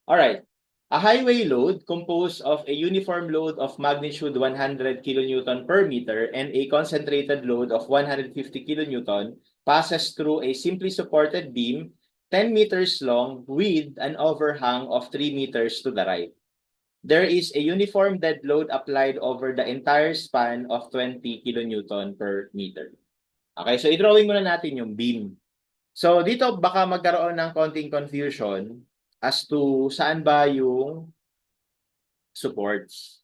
Alright. A highway load composed of a uniform load of magnitude 100 kilonewton per meter and a concentrated load of 150 kilonewton passes through a simply supported beam 10 meters long with an overhang of 3 meters to the right. There is a uniform dead load applied over the entire span of 20 kilonewton per meter. Okay, so i-drawing muna natin yung beam. So dito baka magkaroon ng konting confusion as to saan ba yung supports.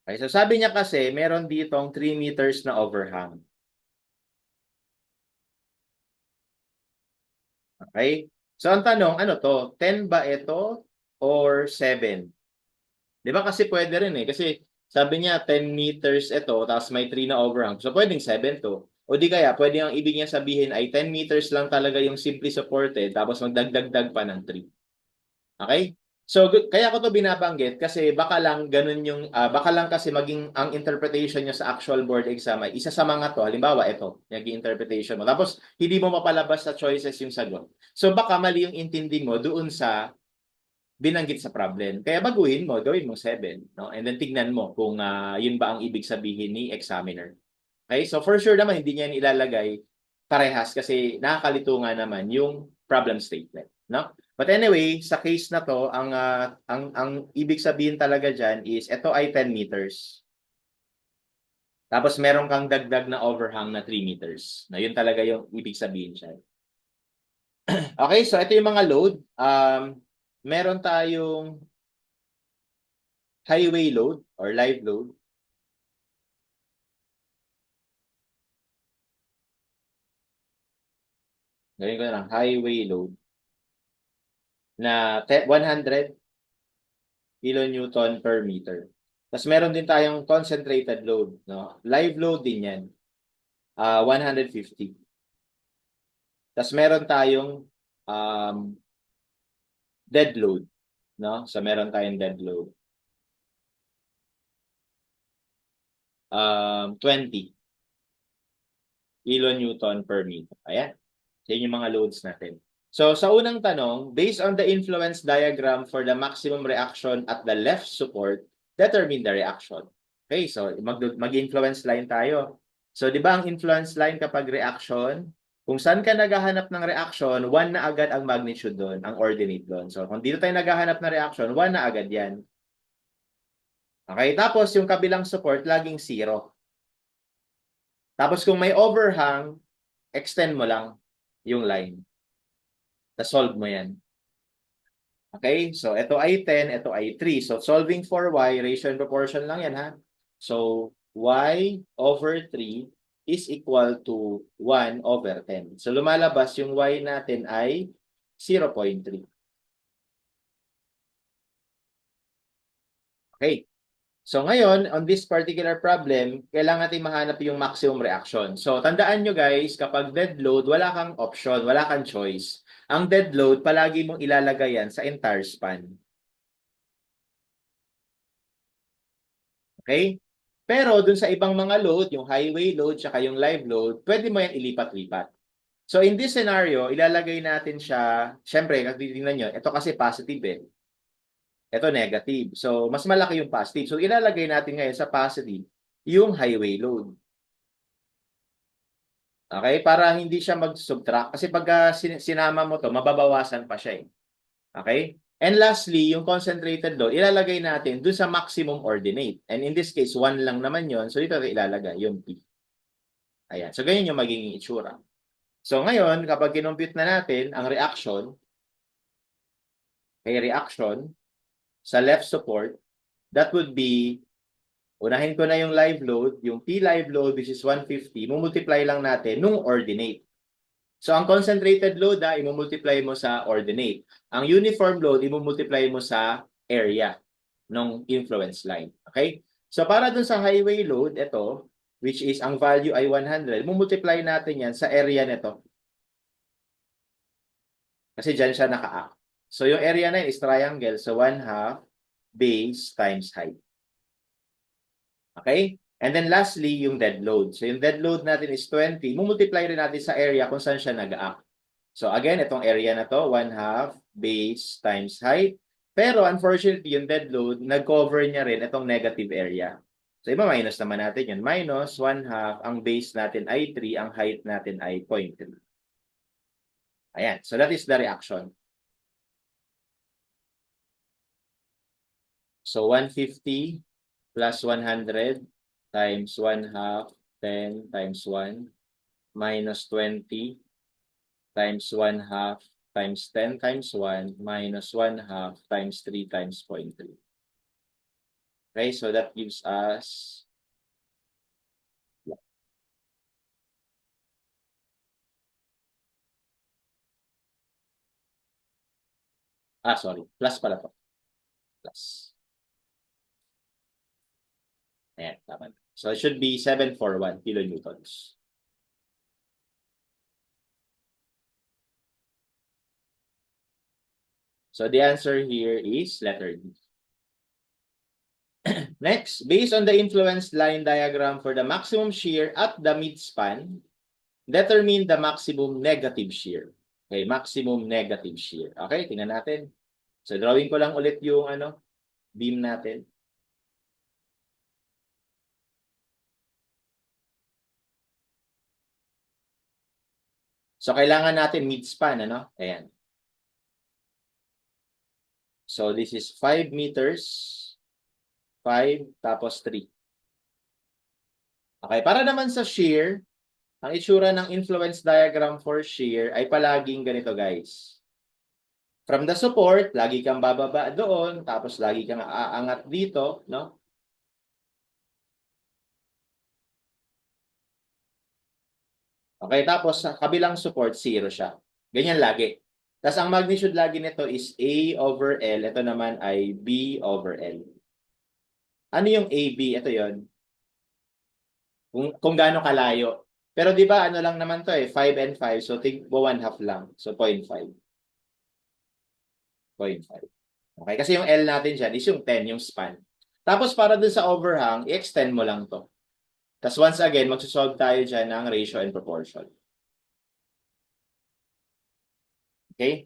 Okay, so sabi niya kasi meron ditong 3 meters na overhang. Okay? So ang tanong, ano to? 10 ba ito or 7? 'Di ba kasi pwede rin eh. Kasi sabi niya 10 meters ito, tapos may 3 na overhang. So pwedeng 7 to. O di kaya, pwede ang ibig niya sabihin ay 10 meters lang talaga yung simply supported, tapos magdagdag pa ng 3. Okay? So kaya ko to binabanggit kasi baka lang ganun yung baka lang kasi maging ang interpretation niyo sa actual board exam ay isa sa mga to. Halimbawa ito, yung interpretation mo. Tapos hindi mo mapalabas sa choices yung sagot. So baka mali yung intindi mo doon sa binanggit sa problem. Kaya baguhin mo, gawin mo 7, no? And then tignan mo kung yun ba ang ibig sabihin ni examiner. Okay? So for sure naman hindi niya ilalagay parehas kasi nakakalito nga naman yung problem statement, no? But anyway, sa case na to, ang ibig sabihin talaga diyan is ito ay 10 meters. Tapos meron kang dagdag na overhang na 3 meters. Na yun talaga yung ibig sabihin siya. Okay, so ito yung mga load. Meron tayong highway load or live load. Gawin ko na lang, highway load na 100 kilonewton per meter. Tapos meron din tayong concentrated load, no? Live load din 'yan. 150. Tapos meron tayong um, dead load, no? So meron tayong dead load. 20 kilonewton per meter. Ayan. Yan yung mga loads natin. So sa unang tanong, based on the influence diagram for the maximum reaction at the left support, determine the reaction. Okay, so mag-influence line tayo. So di ba ang influence line kapag reaction, kung saan ka naghahanap ng reaction, 1 na agad ang magnitude doon, ang ordinate doon. So kung dito tayo naghahanap ng reaction, 1 na agad yan. Okay, tapos yung kabilang support, laging 0. Tapos kung may overhang, extend mo lang yung line. Tapos solve mo yan. Okay? So, ito ay 10, ito ay 3. So, solving for y, ratio and proportion lang yan, ha? So, y over 3 is equal to 1 over 10. So, lumalabas yung y natin ay 0.3. Okay. So, ngayon, on this particular problem, kailangan natin mahanap yung maximum reaction. So, tandaan nyo guys, kapag dead load, wala kang option, wala kang choice. Ang dead load, palagi mong ilalagay yan sa entire span. Okay? Pero dun sa ibang mga load, yung highway load, tsaka yung live load, pwede mo yan ilipat-lipat. So in this scenario, ilalagay natin siya, syempre, tingnan nyo, ito kasi positive eh. Ito negative. So mas malaki yung positive. So ilalagay natin ngayon sa positive yung highway load. Okay? Para hindi siya mag-subtract. Kasi pag sinama mo to, mababawasan pa siya eh. Okay? And lastly, yung concentrated load, ilalagay natin dun sa maximum ordinate. And in this case, 1 lang naman yon. So dito ilalagay yung P. Ayan. So ganyan yung magiging itsura. So ngayon, kapag kinompute na natin ang reaction, reaction sa left support, that would be, unahin ko na yung live load, yung P live load which is 150, mumultiply lang natin nung ordinate. So ang concentrated load, imumultiply mo sa ordinate. Ang uniform load, imumultiply mo sa area ng influence line. Okay? So para dun sa highway load, ito, which is ang value ay 100, mumultiply natin yan sa area nito. Kasi dyan siya naka-act. So yung area na yun is triangle. So 1/2 base times height. Okay? And then lastly, yung dead load. So yung dead load natin is 20. Mumultiply rin natin sa area kung saan siya nag-act. So again, itong area na to, 1/2 base times height. Pero unfortunately, yung dead load, nag-cover niya rin itong negative area. So iba minus naman natin yun. Minus 1/2, ang base natin ay 3, ang height natin ay 0.3. Ayan. So that is the reaction. So 150 plus 100 times 1/2, 10 times 1 minus 20 times 1/2 times 10 times 1 minus 1/2 times 3 times 0.3. Okay, so that gives us sorry, plus pala to. Plus. Ayan, tama. So it should be 741 kilonewtons. So the answer here is letter D. Next, based on the influence line diagram for the maximum shear at the midspan, determine the maximum negative shear. Okay, maximum negative shear. Okay, tingnan natin. So drawing ko lang ulit yung beam natin. So kailangan natin midspan, Ayan. So this is 5 meters, 5, tapos 3. Okay, para naman sa shear, ang itsura ng influence diagram for shear ay palaging ganito, guys. From the support, lagi kang bababa doon, tapos lagi kang aangat dito, no? Okay, tapos sa kabilang support, 0 siya. Ganyan lagi. Tapos ang magnitude lagi nito is A over L. Ito naman ay B over L. Ano yung AB? Ito yon. Kung gaano kalayo. Pero di ba ano lang naman to 5 and 5. So tigbo 1/2 lang. So 0.5. 0.5. Okay, kasi yung L natin dyan is yung 10, yung span. Tapos para dun sa overhang, i-extend mo lang to. Tapos once again, magsusolve tayo dyan ng ratio and proportion. Okay?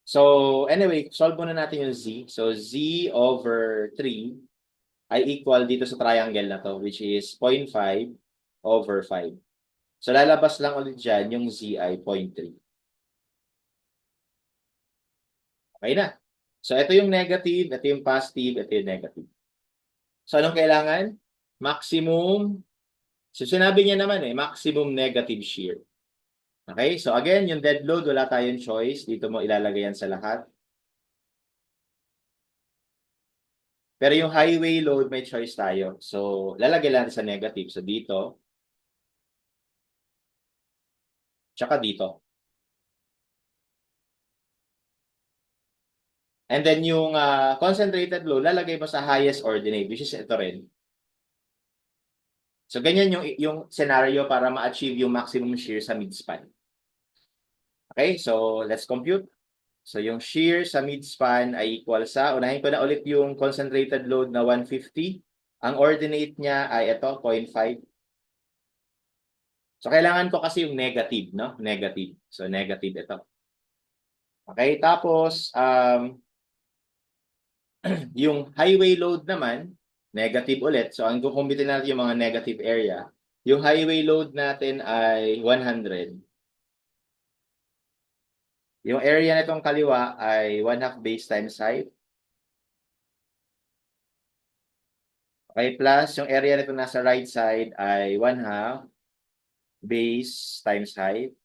So, anyway, solve muna natin yung z. So, z over 3 ay equal dito sa triangle na to, which is 0.5 over 5. So, lalabas lang ulit dyan yung z ay 0.3. Okay na. So, ito yung negative, ito yung positive, ito yung negative. So, anong kailangan? Maximum. So, sinabi niya naman maximum negative shear. Okay? So, again, yung dead load, wala tayong choice. Dito mo ilalagay yan sa lahat. Pero yung highway load, may choice tayo. So, lalagay lang sa negative. So, dito. Tsaka dito. And then yung concentrated load, lalagay mo sa highest ordinate, which is ito rin. So, ganyan yung scenario para ma-achieve yung maximum shear sa midspan. Okay, so let's compute. So, yung shear sa midspan ay equal sa, unahin ko na ulit yung concentrated load na 150. Ang ordinate niya ay ito, 0.5. So, kailangan ko kasi yung negative, no? Negative. So, negative ito. Okay, tapos, yung highway load naman, negative ulit. So, ang kukumbitin natin yung mga negative area. Yung highway load natin ay 100. Yung area nitong kaliwa ay 1/2 base times height. Okay, plus yung area nito nasa right side ay 1/2 base times height.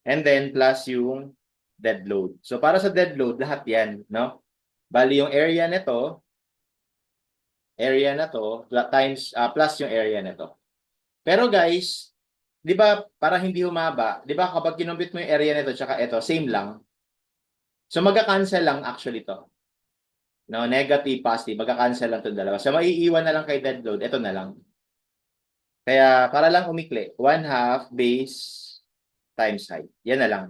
And then plus yung dead load. So para sa dead load, lahat yan, no? Bali yung area na to, times, plus yung area nito. Pero guys, di ba para hindi humaba, di ba kapag kinumpit mo yung area nito tsaka ito, same lang. So magka-cancel lang actually to. No, negative, positive, magka-cancel lang itong dalawa. So maiiwan na lang kay dead load, ito na lang. Kaya para lang umikli, 1/2 base times height. Yan na lang.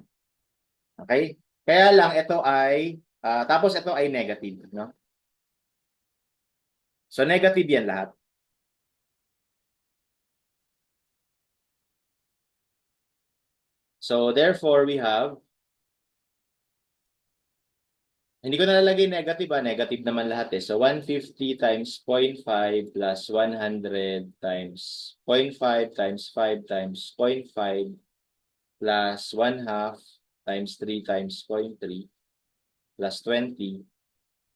Okay? Kaya lang ito ay, tapos ito ay negative, no? So, negative yan lahat. So, therefore, we have, hindi ko nalalagay negative, negative naman lahat eh. So, 150 times 0.5 plus 100 times 0.5 times 5 times 0.5 plus 1/2 times 3 times 0.3 plus 20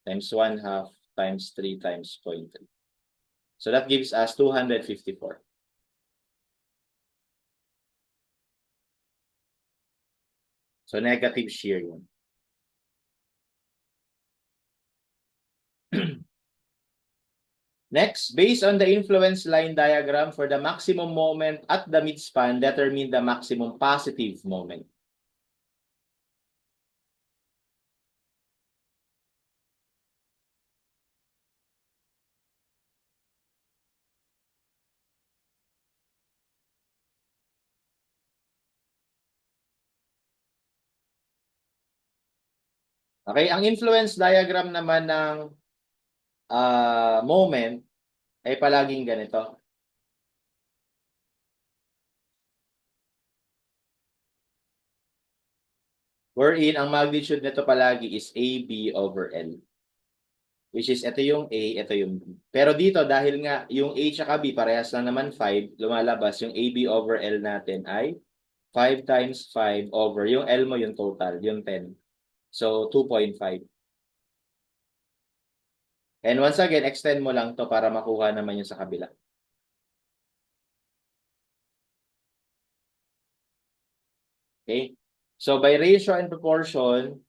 times 1/2 times 3 times 0.3. So, that gives us 254. So, negative shear yun. Next, based on the influence line diagram for the maximum moment at the midspan, determine the maximum positive moment. Okay, ang influence diagram naman ng moment ay palaging ganito. Wherein, ang magnitude nito palagi is AB over L. Which is, ito yung A, ito yung B. Pero dito, dahil nga yung A tsaka B, parehas lang naman 5, lumalabas yung AB over L natin ay 5 times 5 over, yung L mo yung total, yung 10. So, 2.5. And once again, extend mo lang to para makuha naman yung sa kabila. Okay? So, by ratio and proportion,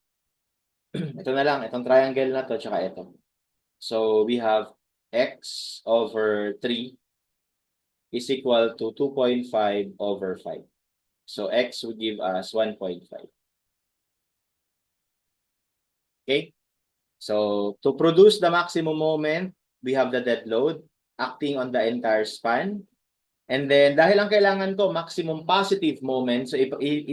ito na lang, itong triangle na to, tsaka ito. So, we have x over 3 is equal to 2.5 over 5. So, x would give us 1.5. Okay? So, to produce the maximum moment, we have the dead load acting on the entire span. And then, dahil ang kailangan ko, maximum positive moment, so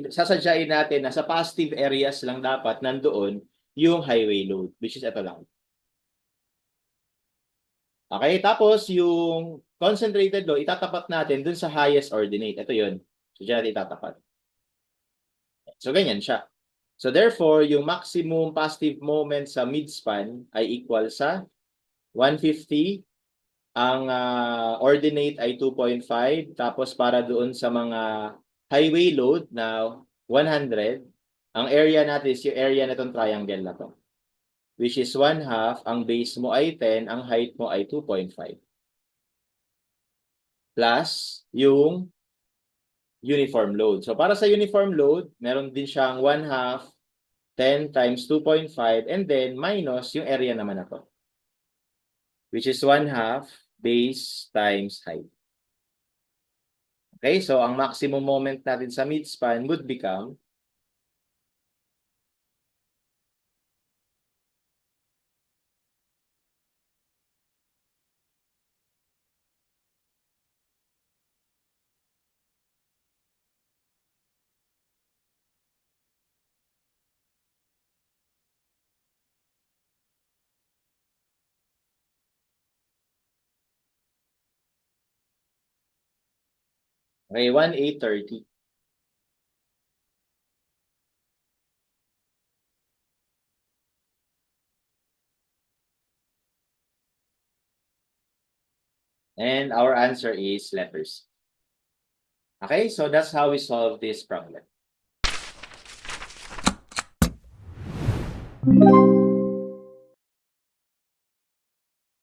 sasadyain natin na sa positive areas lang dapat nandoon yung highway load, which is ito lang. Okay, tapos yung concentrated load, itatapat natin dun sa highest ordinate. Ito yun. So, dyan natin itatapat. So, ganyan siya. So, therefore, yung maximum positive moment sa midspan ay equal sa 150. Ang ordinate ay 2.5. Tapos, para doon sa mga highway load na 100, ang area natin is yung area na itong triangle na to. Which is 1/2. Ang base mo ay 10. Ang height mo ay 2.5. Plus, yung uniform load. So, para sa uniform load, meron din siyang 1/2, 10 times 2.5, and then minus yung area naman na to. Which is 1/2 base times height. Okay, so ang maximum moment natin sa midspan would become okay, 1,830. And our answer is letters. Okay, so that's how we solve this problem.